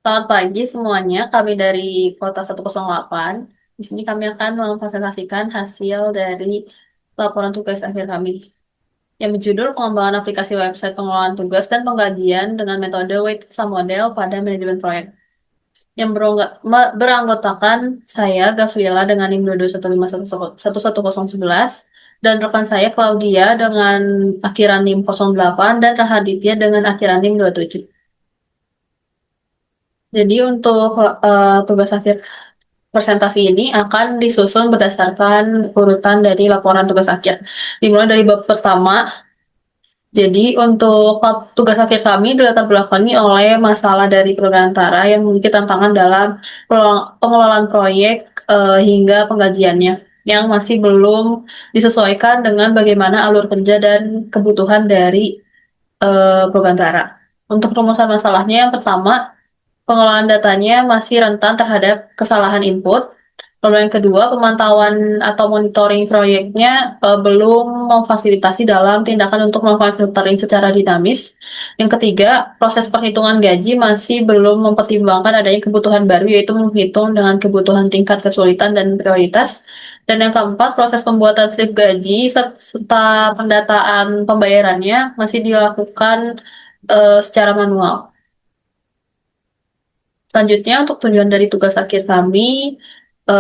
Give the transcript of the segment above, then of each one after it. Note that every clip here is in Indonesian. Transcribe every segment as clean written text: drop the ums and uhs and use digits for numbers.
Selamat pagi semuanya, kami dari Kota 108. Di sini kami akan mempresentasikan hasil dari laporan tugas akhir kami yang berjudul pengembangan aplikasi website pengelolaan tugas dan pengkajian dengan metode weighted sum model pada manajemen proyek yang beranggotakan saya, Gavriela, dengan NIM 2215111 dan rekan saya, Claudia, dengan akhiran NIM 08 dan Rahaditya dengan akhiran NIM 27. Jadi untuk tugas akhir presentasi ini akan disusun berdasarkan urutan dari laporan tugas akhir. Dimulai dari bab pertama. Jadi untuk tugas akhir kami dilatar belakangi oleh masalah dari Pergantara yang memiliki tantangan dalam pengelolaan proyek hingga penggajiannya yang masih belum disesuaikan dengan bagaimana alur kerja dan kebutuhan dari Pergantara. Untuk rumusan masalahnya yang pertama, pengelolaan datanya masih rentan terhadap kesalahan input. Lalu yang kedua, pemantauan atau monitoring proyeknya belum memfasilitasi dalam tindakan untuk melakukan filtering secara dinamis. Yang ketiga, proses perhitungan gaji masih belum mempertimbangkan adanya kebutuhan baru, yaitu menghitung dengan kebutuhan tingkat kesulitan dan prioritas. Dan yang keempat, proses pembuatan slip gaji serta pendataan pembayarannya masih dilakukan secara manual. Selanjutnya, untuk tujuan dari tugas akhir kami,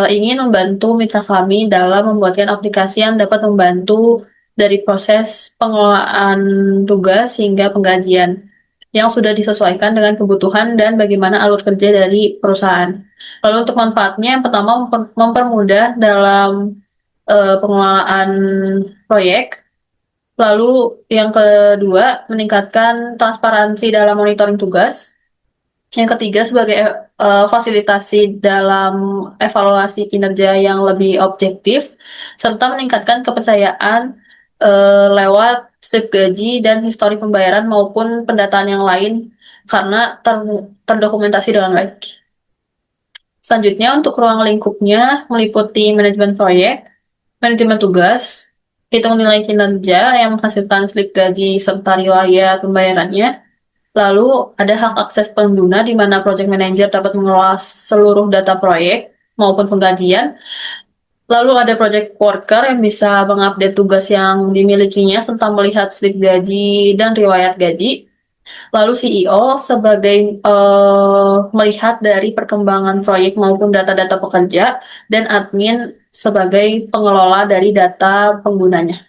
ingin membantu mitra kami dalam membuatkan aplikasi yang dapat membantu dari proses pengelolaan tugas hingga penggajian yang sudah disesuaikan dengan kebutuhan dan bagaimana alur kerja dari perusahaan. Lalu untuk manfaatnya, yang pertama mempermudah dalam pengelolaan proyek. Lalu yang kedua, meningkatkan transparansi dalam monitoring tugas. Yang ketiga, sebagai fasilitasi dalam evaluasi kinerja yang lebih objektif, serta meningkatkan kepercayaan lewat slip gaji dan histori pembayaran maupun pendataan yang lain karena terdokumentasi dengan baik. Selanjutnya, untuk ruang lingkupnya meliputi manajemen proyek, manajemen tugas, hitung nilai kinerja yang menghasilkan slip gaji serta riwayat pembayarannya. Lalu ada hak akses pengguna di mana project manager dapat mengelola seluruh data proyek maupun penggajian. Lalu ada project worker yang bisa mengupdate tugas yang dimilikinya serta melihat slip gaji dan riwayat gaji. Lalu CEO sebagai melihat dari perkembangan proyek maupun data-data pekerja, dan admin sebagai pengelola dari data penggunanya.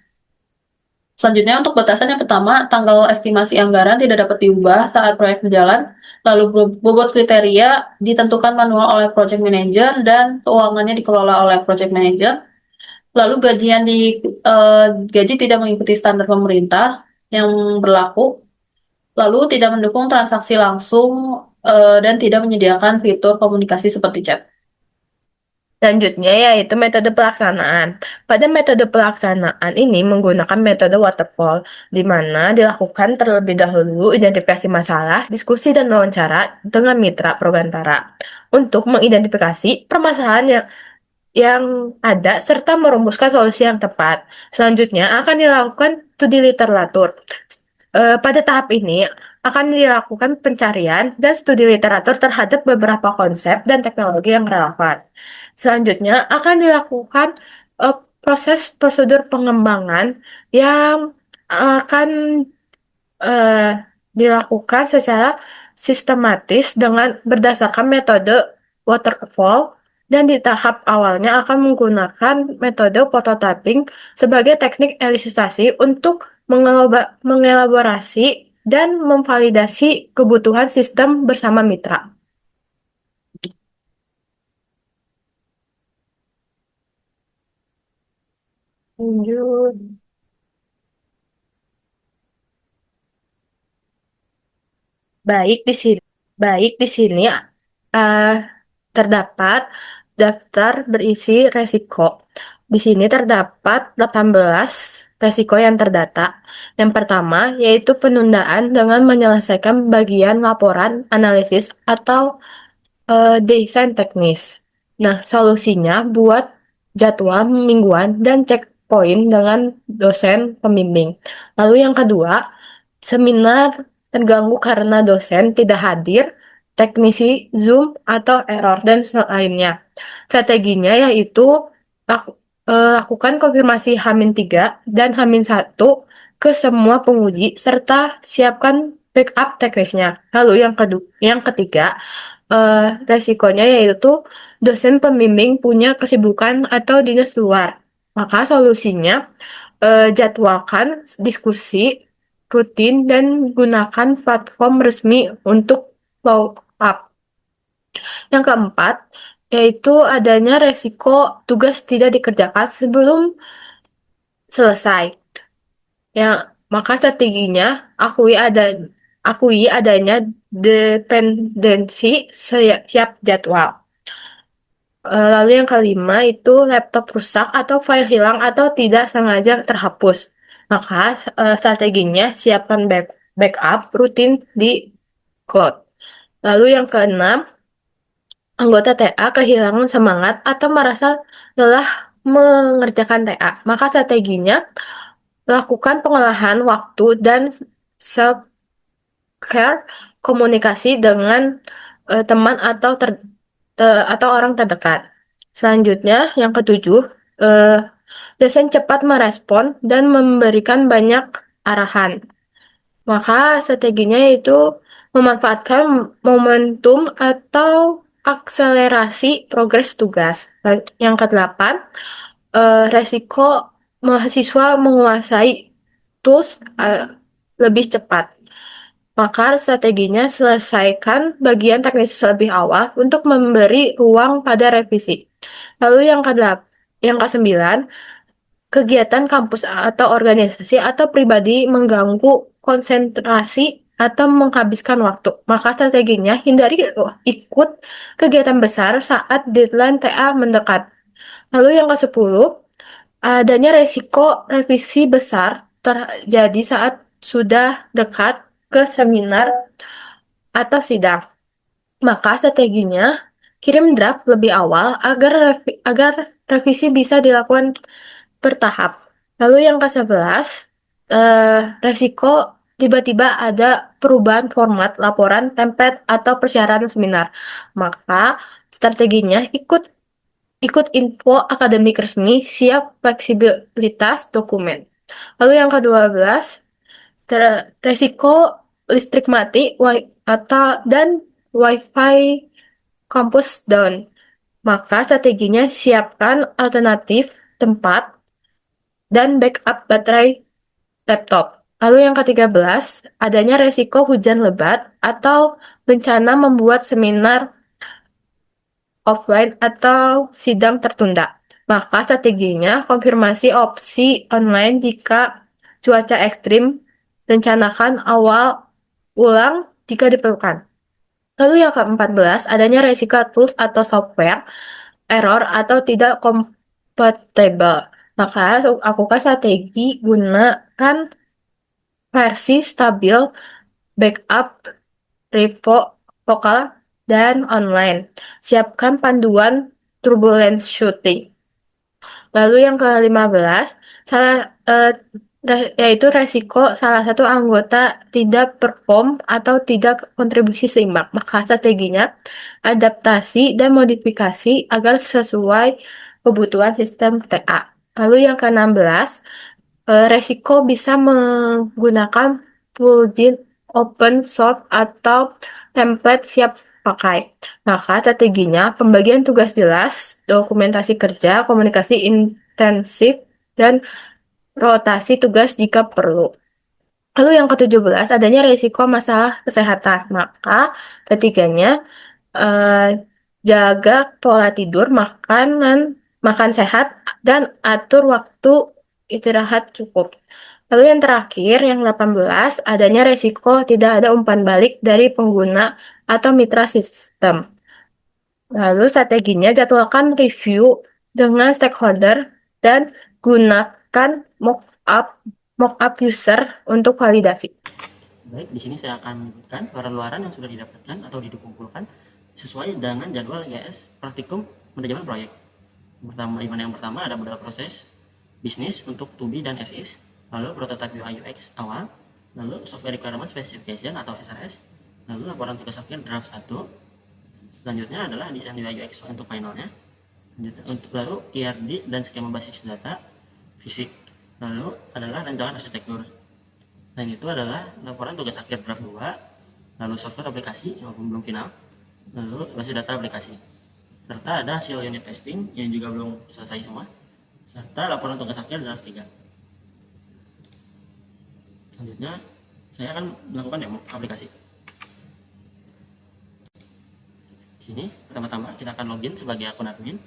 Selanjutnya, untuk batasan yang pertama, tanggal estimasi anggaran tidak dapat diubah saat proyek berjalan. Lalu bobot kriteria ditentukan manual oleh project manager dan keuangannya dikelola oleh project manager. Lalu gaji tidak mengikuti standar pemerintah yang berlaku. Lalu tidak mendukung transaksi langsung dan tidak menyediakan fitur komunikasi seperti chat. Selanjutnya yaitu metode pelaksanaan. Pada metode pelaksanaan ini menggunakan metode waterfall, di mana dilakukan terlebih dahulu identifikasi masalah, diskusi dan wawancara dengan mitra Progantara untuk mengidentifikasi permasalahan yang ada serta merumuskan solusi yang tepat. Selanjutnya akan dilakukan studi literatur. Pada tahap ini akan dilakukan pencarian dan studi literatur terhadap beberapa konsep dan teknologi yang relevan. Selanjutnya akan dilakukan proses prosedur pengembangan yang akan eh, dilakukan secara sistematis dengan berdasarkan metode waterfall, dan di tahap awalnya akan menggunakan metode prototyping sebagai teknik elisistasi untuk mengelaborasi dan memvalidasi kebutuhan sistem bersama mitra. Lanjut. Baik di sini, baik di sini eh, terdapat daftar berisi resiko. Di sini terdapat 18 resiko yang terdata. Yang pertama yaitu penundaan dengan menyelesaikan bagian laporan, analisis, atau desain teknis. Nah, solusinya buat jadwal mingguan dan checkpoint dengan dosen pembimbing. Lalu yang kedua, seminar terganggu karena dosen tidak hadir teknisi, Zoom, atau error, dan lainnya. Strateginya yaitu lakukan konfirmasi H-3 dan H-1 ke semua penguji, serta siapkan backup teknisnya. Lalu yang ketiga, resikonya yaitu dosen pembimbing punya kesibukan atau dinas luar. Maka solusinya, jadwalkan diskusi rutin dan gunakan platform resmi untuk follow up. Yang keempat, yaitu adanya resiko tugas tidak dikerjakan sebelum selesai. Maka strateginya akui adanya dependensi siap jadwal. Lalu yang kelima itu laptop rusak atau file hilang atau tidak sengaja terhapus. Maka strateginya siapkan backup rutin di cloud. Lalu yang keenam, anggota TA kehilangan semangat atau merasa lelah mengerjakan TA. Maka strateginya lakukan pengolahan waktu dan self-care, komunikasi dengan teman atau orang terdekat. Selanjutnya, yang ketujuh, dosen cepat merespon dan memberikan banyak arahan. Maka strateginya yaitu memanfaatkan momentum atau akselerasi progres tugas. Dan yang kedelapan, resiko mahasiswa menguasai tools lebih cepat. Maka strateginya selesaikan bagian teknis lebih awal untuk memberi ruang pada revisi. Lalu yang kesembilan, kegiatan kampus atau organisasi atau pribadi mengganggu konsentrasi atau menghabiskan waktu. Maka strateginya hindari ikut kegiatan besar saat deadline TA mendekat. Lalu yang ke-10, adanya resiko revisi besar terjadi saat sudah dekat ke seminar atau sidang. Maka strateginya kirim draft lebih awal agar revisi bisa dilakukan bertahap. Lalu yang ke-11, resiko tiba-tiba ada perubahan format laporan, template, atau persyaratan seminar. Maka strateginya ikut info akademik resmi, siap fleksibilitas dokumen. Lalu yang ke-12, resiko listrik mati dan WiFi kampus down. Maka strateginya siapkan alternatif tempat dan backup baterai laptop. Lalu yang ke-13, adanya resiko hujan lebat atau bencana membuat seminar offline atau sidang tertunda. Maka strateginya konfirmasi opsi online jika cuaca ekstrim, rencanakan awal ulang jika diperlukan. Lalu yang ke-14, adanya resiko tools atau software error atau tidak compatible. Maka aku strategi gunakan versi stabil, backup, repo, lokal, dan online. Siapkan panduan turbulence shooting. Lalu yang ke-15, yaitu resiko salah satu anggota tidak perform atau tidak kontribusi seimbang. Maka strateginya adaptasi dan modifikasi agar sesuai kebutuhan sistem TA. Lalu yang ke-16, resiko bisa menggunakan plugin open source atau template siap pakai. Maka strateginya pembagian tugas jelas, dokumentasi kerja, komunikasi intensif, dan rotasi tugas jika perlu. Lalu yang ke-17, adanya resiko masalah kesehatan. Maka ketiganya, jaga pola tidur, makan sehat, dan atur waktu istirahat cukup. Lalu yang terakhir, yang 18, adanya resiko tidak ada umpan balik dari pengguna atau mitra sistem. Lalu strateginya jadwalkan review dengan stakeholder dan gunakan mock-up user untuk validasi. Baik, di sini saya akan menyebutkan pengeluaran yang sudah didapatkan atau dikumpulkan sesuai dengan jadwal IAS praktikum manajemen proyek. Yang pertama ada modal proses bisnis untuk to be dan as is, lalu prototype UI UX awal, lalu software requirement specification atau SRS, Lalu laporan tugas akhir draft 1. Selanjutnya adalah desain UI UX untuk finalnya. Untuk lalu IRD dan skema basis data fisik. Lalu adalah rancangan arsitektur. Dan itu adalah laporan tugas akhir draft 2. Lalu software aplikasi walaupun belum final. Lalu basis data aplikasi. Serta ada hasil unit testing yang juga belum selesai semua. Serta laporan tugas akhir draft 3. Selanjutnya saya akan melakukan demo aplikasi. Di sini pertama-tama kita akan login sebagai akun admin.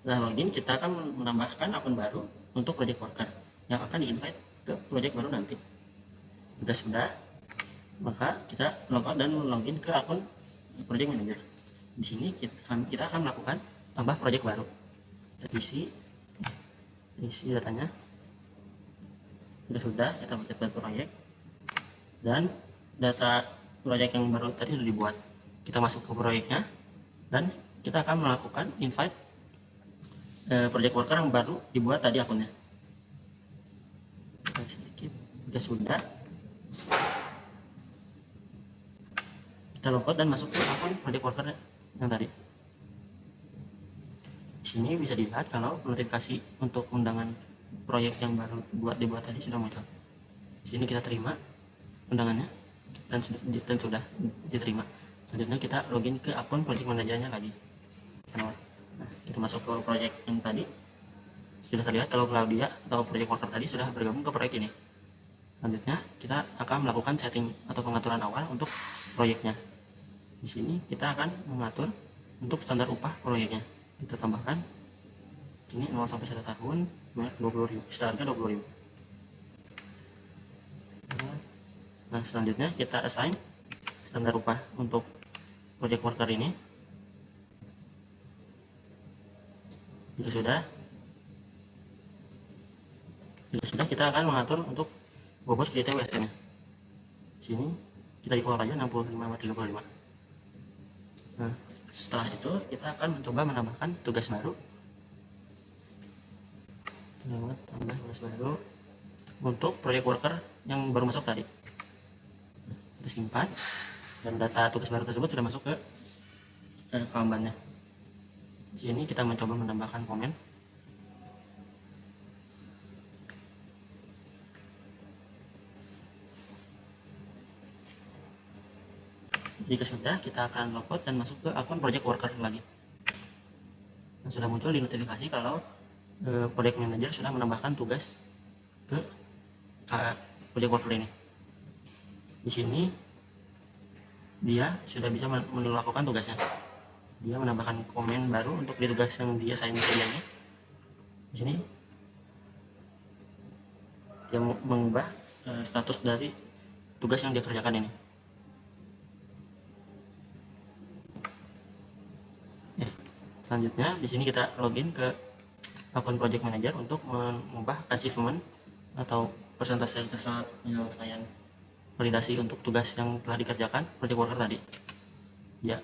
Setelah login, kita akan menambahkan akun baru untuk project worker yang akan di-invite ke project baru nanti. Jika sudah, maka kita logout dan login ke akun project manager. Di sini kita akan melakukan tambah project baru. Kita isi datanya. Jika sudah, kita pencet buat proyek dan data proyek yang baru tadi sudah dibuat. Kita masuk ke proyeknya dan kita akan melakukan invite project worker yang baru dibuat tadi akunnya. Sedikit. Jika sudah, kita logout dan masuk ke akun project worker yang tadi. Di sini bisa dilihat kalau notifikasi untuk undangan proyek yang baru dibuat tadi sudah muncul. Di sini kita terima undangannya dan sudah diterima. Selanjutnya kita login ke akun project manajernya lagi. Nah, kita masuk ke proyek yang tadi. Sudah terlihat kalau Claudia atau project worker tadi sudah bergabung ke proyek ini. Selanjutnya kita akan melakukan setting atau pengaturan awal untuk proyeknya. Di sini kita akan mengatur untuk standar upah proyeknya. Kita tambahkan ini 0 sampai 1 tahun 20.000, standarnya 20.000. Nah, selanjutnya kita assign standar upah untuk project worker ini. Jika sudah kita akan mengatur untuk bobot kredit USN nya. Sini kita default aja 65/35. Nah, setelah itu kita akan mencoba menambahkan tugas baru. Tambah tugas baru untuk project worker yang baru masuk tadi. Kita simpan dan data tugas baru tersebut sudah masuk ke Kanbannya. Di sini kita mencoba menambahkan komen. Jika sudah, kita akan logout dan masuk ke akun project worker lagi. Nah, sudah muncul di notifikasi kalau project manager sudah menambahkan tugas ke project worker ini. Di sini dia sudah bisa melakukan tugasnya. Dia menambahkan komen baru untuk di tugas yang dia assign sebelumnya. Di sini dia mengubah status dari tugas yang dia kerjakan ini. Selanjutnya di sini kita login ke akun project manager untuk mengubah achievement atau persentase penyelesaian validasi untuk tugas yang telah dikerjakan project worker tadi. Ya,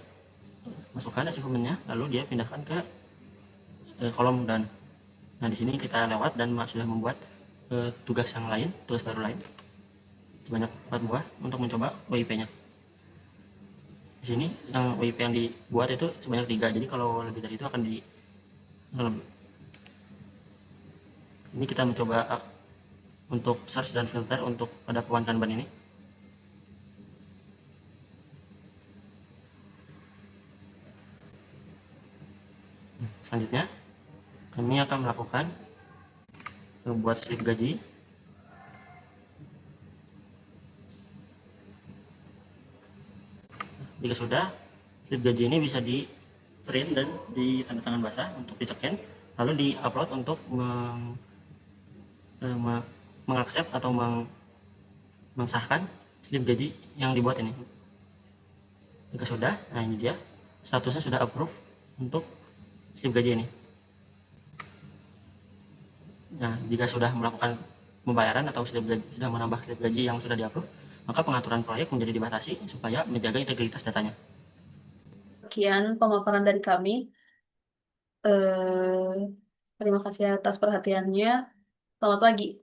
masukkan achievementnya, lalu dia pindahkan ke kolom done. Nah, di sini kita lewat dan sudah membuat tugas yang lain, tugas baru lain sebanyak 4 buah untuk mencoba WIP-nya. Di sini yang WIP yang dibuat itu sebanyak 3, jadi kalau lebih dari itu akan lebih. Ini kita mencoba untuk search dan filter untuk pada pewan Kanban ini. Selanjutnya kami akan melakukan membuat slip gaji. Jika sudah, slip gaji ini bisa di print dan di tanda tangan basah untuk di scan, lalu di upload untuk mengaccept atau mengesahkan slip gaji yang dibuat ini. Jika sudah, nah ini dia statusnya sudah approve untuk slip gaji ini. Nah, jika sudah melakukan pembayaran atau sudah menambah slip gaji yang sudah di-approve, maka pengaturan proyek menjadi dibatasi supaya menjaga integritas datanya. Sekian pemaparan dari kami. Terima kasih atas perhatiannya. Selamat pagi.